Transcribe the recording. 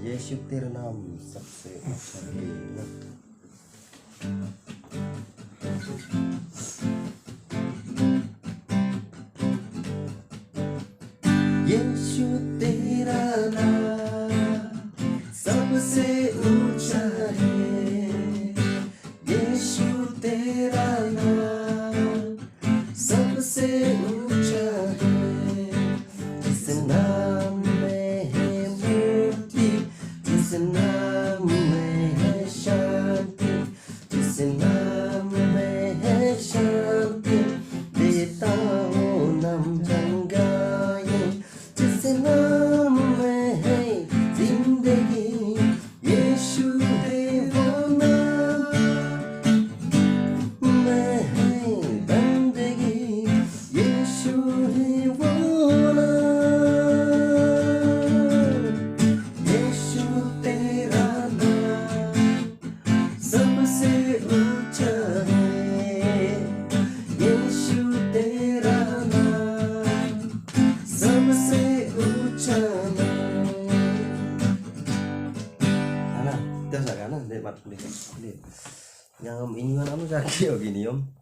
यीशु तेरा नाम सबसे अच्छा है। यीशु तेरा नाम सबसे ऊंचा है। यीशु तेरा नाम सबसे ऊंचा है। जिस नाम में है मुक्ति, जिस नाम में है शांति, जिस नाम में है शांति, देता हूँ नाम चंगाई। जिस नाम में है जिंदगी, यीशु है वो नाम में है बंदगी। यीशु है वो नाम। यीशु तेरा नाम सबसे ऊंचा है। यीशु तेरा नाम सबसे ऊंचा नाम। Ana, kita sana, dia mat kulit. Yang ini mana kamu kaki begini om?